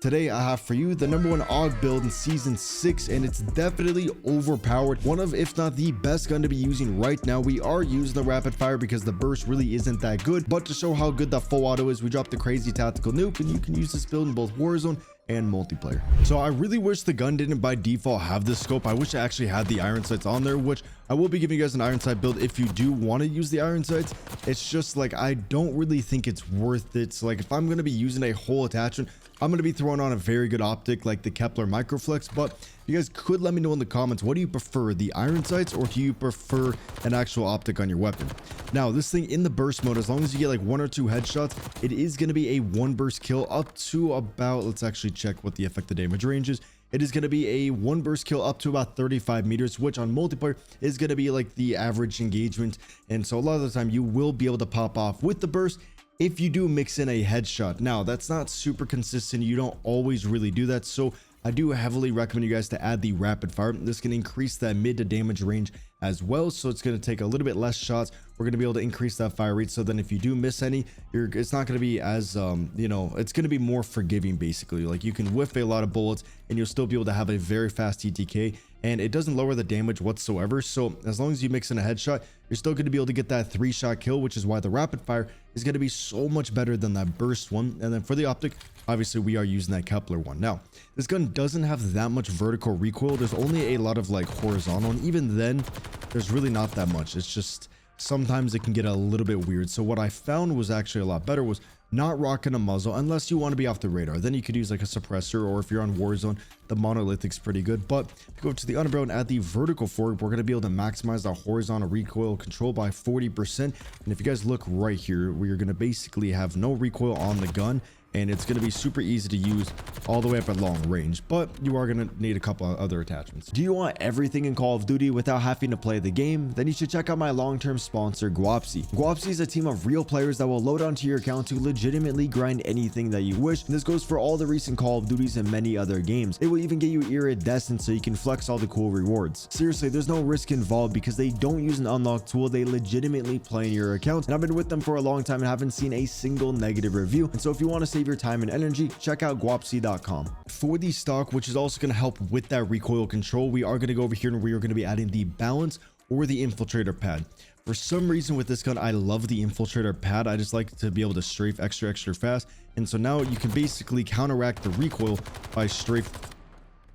Today I have for you the #1 AUG build in season 6, and it's definitely overpowered. One of, if not the best gun to be using right now. We are using the rapid fire because the burst really isn't that good, but to show how good the full auto is, we dropped the crazy tactical nuke, and you can use this build in both Warzone and multiplayer. So I really wish the gun didn't by default have this scope. I wish I actually had the iron sights on there, which I will be giving you guys an iron sight build if you do want to use the iron sights. It's just like, I don't really think it's worth it. So like, if I'm going to be using a whole attachment, I'm going to be throwing on a very good optic like the Kepler Microflex. But you guys could let me know in the comments, what do you prefer, the iron sights, or do you prefer an actual optic on your weapon? Now this thing in the burst mode, as long as you get like 1 or 2 headshots, it is going to be a 1 burst kill up to about, let's actually check what the effective damage range is. It is going to be a 1 burst kill up to about 35 meters, which on multiplayer is going to be like the average engagement. And so a lot of the time you will be able to pop off with the burst if you do mix in a headshot. Now that's not super consistent, you don't always really do that, so I do heavily recommend you guys to add the rapid fire. This can increase that mid to damage range as well, so it's going to take a little bit less shots. We're going to be able to increase that fire rate, so then if you do miss any, it's not going to be as you know, it's going to be more forgiving. Basically, like, you can whiff a lot of bullets and you'll still be able to have a very fast TTK, and it doesn't lower the damage whatsoever. So as long as you mix in a headshot, you're still going to be able to get that 3-shot kill, which is why the rapid fire is going to be so much better than that burst one. And then for the optic, obviously we are using that Kepler one. Now this gun doesn't have that much vertical recoil. There's only a lot of like horizontal, and even then there's really not that much. It's just sometimes it can get a little bit weird. So what I found was actually a lot better was not rocking a muzzle unless you want to be off the radar. Then you could use like a suppressor, or if you're on Warzone, the monolithic's pretty good. But if you go to the underbarrel and add the vertical fork, we're going to be able to maximize the horizontal recoil control by 40%. And if you guys look right here, we're going to basically have no recoil on the gun, and it's going to be super easy to use all the way up at long range, but you are going to need a couple of other attachments. Do you want everything in Call of Duty without having to play the game? Then you should check out my long-term sponsor, Guapsi. Guapsi is a team of real players that will load onto your account to legitimately grind anything that you wish. And this goes for all the recent Call of Duties and many other games. They will even get you iridescent so you can flex all the cool rewards. Seriously, there's no risk involved because they don't use an unlock tool. They legitimately play in your account, and I've been with them for a long time and haven't seen a single negative review. And so if you want to save your time and energy, check out guapsi.com. For the stock, which is also going to help with that recoil control, we are going to go over here and we are going to be adding the balance or the infiltrator pad. For some reason with this gun, I love the infiltrator pad. I just like to be able to strafe extra fast, and so now you can basically counteract the recoil by strafe.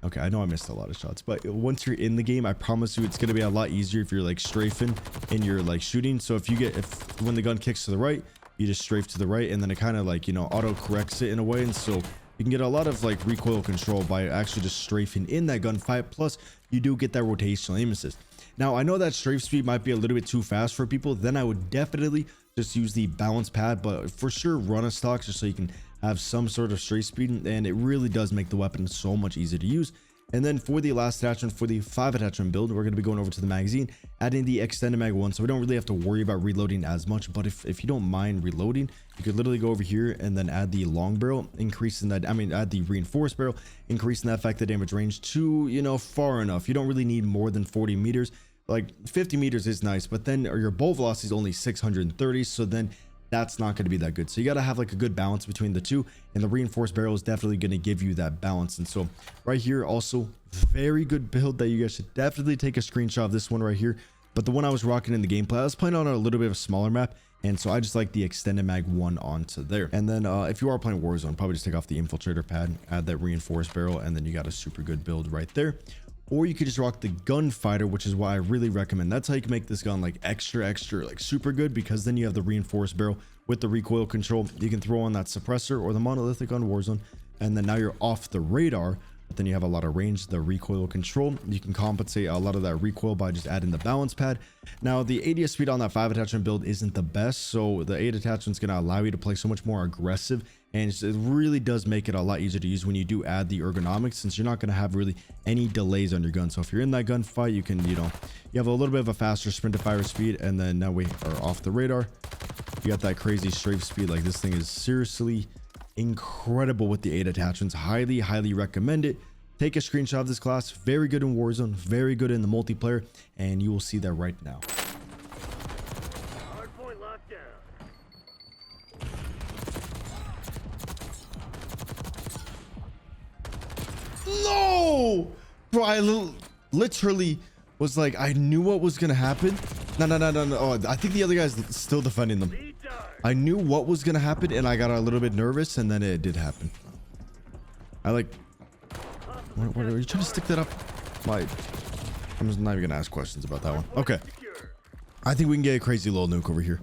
Okay, I know I missed a lot of shots, but once you're in the game, I promise you it's going to be a lot easier if you're like strafing and you're like shooting. So if when the gun kicks to the right, you just strafe to the right, and then it kind of like, you know, auto corrects it in a way, and so you can get a lot of like recoil control by actually just strafing in that gunfight. Plus you do get that rotational aim assist. Now I know that strafe speed might be a little bit too fast for people, then I would definitely just use the balance pad, but for sure run a stock just so you can have some sort of strafe speed, and it really does make the weapon so much easier to use. And then for the last attachment, for the 5 attachment build, we're going to be going over to the magazine, adding the extended mag 1, so we don't really have to worry about reloading as much. But if you don't mind reloading, you could literally go over here and then add the long barrel, increasing that, add the reinforced barrel, increasing that effective damage range to, you know, far enough. You don't really need more than 40 meters. Like 50 meters is nice, but then your bolt velocity is only 630, so then that's not going to be that good. So you got to have like a good balance between the two, and the reinforced barrel is definitely going to give you that balance. And so right here, also very good build that you guys should definitely take a screenshot of this one right here. But the one I was rocking in the gameplay, I was playing on a little bit of a smaller map, and so I just like the extended mag 1 onto there. And then if you are playing Warzone, probably just take off the infiltrator pad, add that reinforced barrel, and then you got a super good build right there. Or you could just rock the gunfighter, which is why I really recommend. That's how you can make this gun like extra like super good, because then you have the reinforced barrel with the recoil control. You can throw on that suppressor or the monolithic on Warzone, and then now you're off the radar, but then you have a lot of range, the recoil control. You can compensate a lot of that recoil by just adding the balance pad. Now the ADS speed on that 5 attachment build isn't the best, so the 8 attachment is going to allow you to play so much more aggressive, and it really does make it a lot easier to use when you do add the ergonomics, since you're not going to have really any delays on your gun. So if you're in that gunfight, you can, you know, you have a little bit of a faster sprint to fire speed, and then now we are off the radar. You got that crazy strafe speed. Like, this thing is seriously incredible with the 8 attachments. Highly recommend it. Take a screenshot of this class. Very good in Warzone, very good in the multiplayer, and you will see that right now. Hardpoint locked down. No, bro, literally was like, I knew what was gonna happen. No. Oh, I think the other guy's still defending them. I knew what was gonna happen, and I got a little bit nervous, and then it did happen. I like. What are you trying to stick that up? I'm just not even gonna ask questions about that one. Okay. I think we can get a crazy little nuke over here.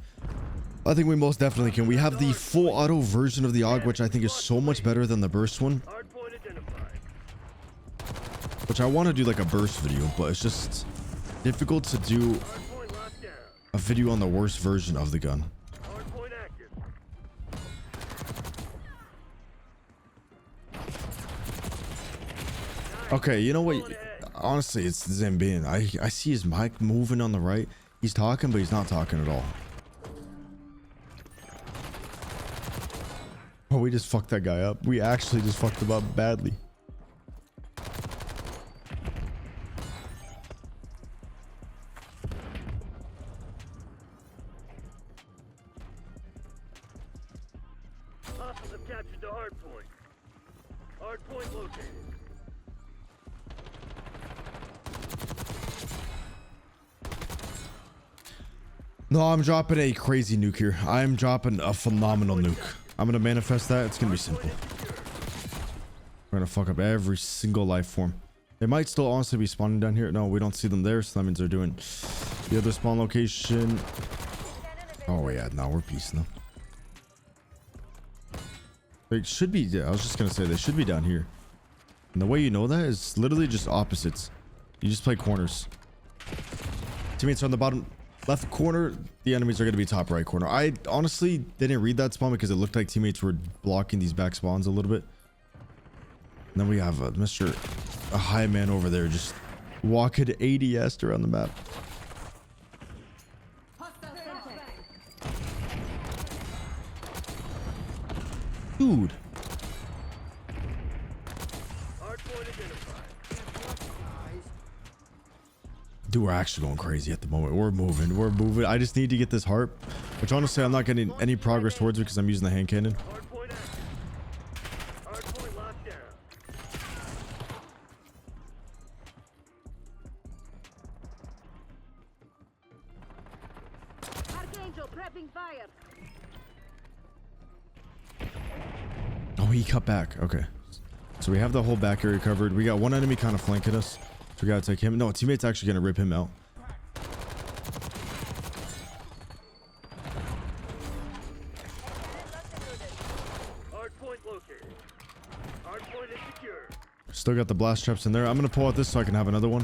I think we most definitely can. We have the full auto version of the AUG, which I think is so much better than the burst one. Which I want to do like a burst video, but it's just difficult to do a video on the worst version of the gun. Okay, you know what? Honestly, it's Zambian. I see his mic moving on the right. He's talking, but he's not talking at all. Oh, we just fucked that guy up. We actually just fucked him up badly. Hostiles have captured the hard point. Hard point located. No, I'm dropping a crazy nuke here. I'm dropping a phenomenal nuke. I'm gonna manifest that. It's gonna be simple. We're gonna fuck up every single life form. They might still honestly be spawning down here. No, we don't see them there, so that means they're doing the other spawn location. Oh yeah, no, we're piecing them. They should be, yeah, I was just gonna say they should be down here. And the way you know that is literally just opposites. You just play corners. Teammates are on the bottom left corner. The enemies are going to be top right corner. I honestly didn't read that spawn because it looked like teammates were blocking these back spawns a little bit. And then we have a high man over there just walking ADS around the map. Dude. Dude, we're actually going crazy at the moment. We're moving. I just need to get this harp, which honestly I'm not getting any progress towards because I'm using the hand cannon. Oh, he cut back. Okay. So we have the whole back area covered. We got one enemy kind of flanking us. So we gotta take him. No, teammate's actually gonna rip him out. Still got the blast traps in there. I'm gonna pull out this so I can have another one.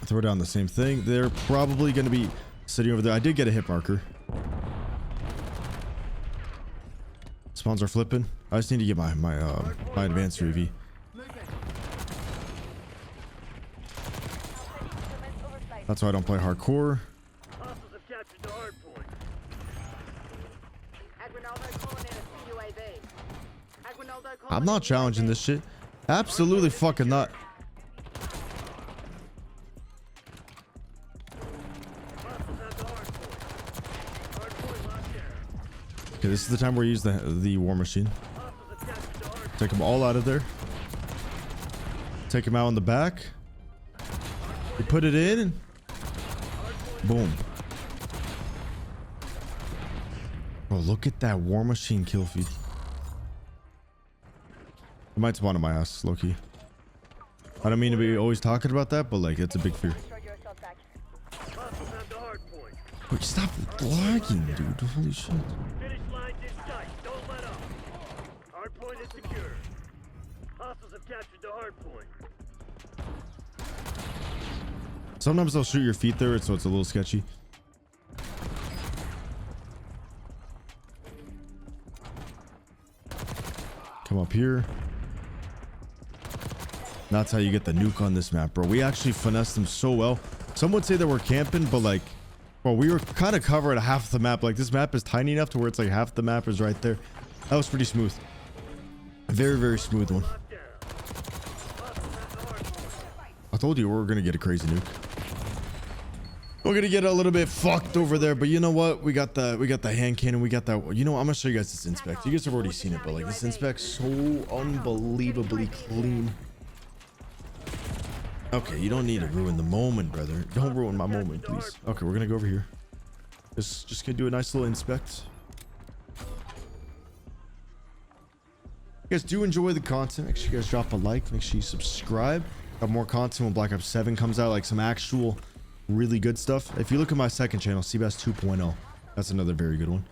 Throw down the same thing. They're probably gonna be sitting over there. I did get a hit marker. Spawns are flipping. I just need to get my advanced UAV. That's why I don't play hardcore. I'm not challenging this shit. Absolutely fucking not. Okay, this is the time where we use the war machine. Take them all out of there. Take them out on the back. We put it in. Boom. Bro, look at that war machine kill feed. It might spawn in my ass, low-key. I don't mean to be always talking about that, but like, it's a big fear. Wait, stop lagging, dude. Holy shit. Sometimes they'll shoot your feet there, so it's a little sketchy. Come up here. That's how you get the nuke on this map, bro. We actually finessed them so well. Some would say that we're camping, but like, bro, we were kind of covering half the map. Like, this map is tiny enough to where it's like half the map is right there. That was pretty smooth. A very, very smooth one. I told you we were gonna get a crazy nuke. We're gonna get a little bit fucked over there, but you know what? We got the hand cannon. We got that. You know, I'm gonna show you guys this inspect. You guys have already seen it, but like this inspect's so unbelievably clean. Okay, you don't need to ruin the moment, brother. Don't ruin my moment, please. Okay, we're gonna go over here. Just gonna do a nice little inspect. You guys do enjoy the content. Make sure you guys drop a like. Make sure you subscribe. Got more content when Black Ops 7 comes out, like some actual really good stuff. If you look at my second channel, Seabass 2.0, that's another very good one.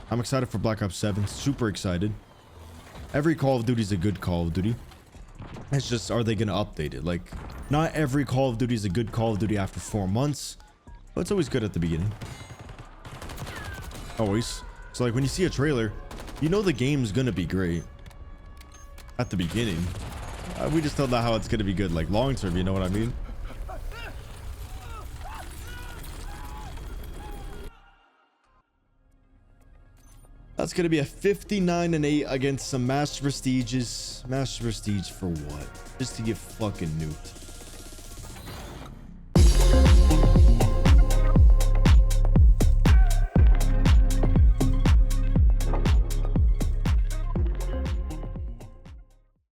I'm excited for Black Ops 7. Super excited. Every Call of Duty is a good Call of Duty. It's just, are they gonna update it? Like, not every Call of Duty is a good Call of Duty after 4 months, but it's always good at the beginning. Always. So like when you see a trailer, you know the game's gonna be great at the beginning. We just don't know how it's gonna be good like long term, you know what I mean? That's gonna be a 59-8 against some Master Prestiges. Master Prestige for what? Just to get fucking nuked.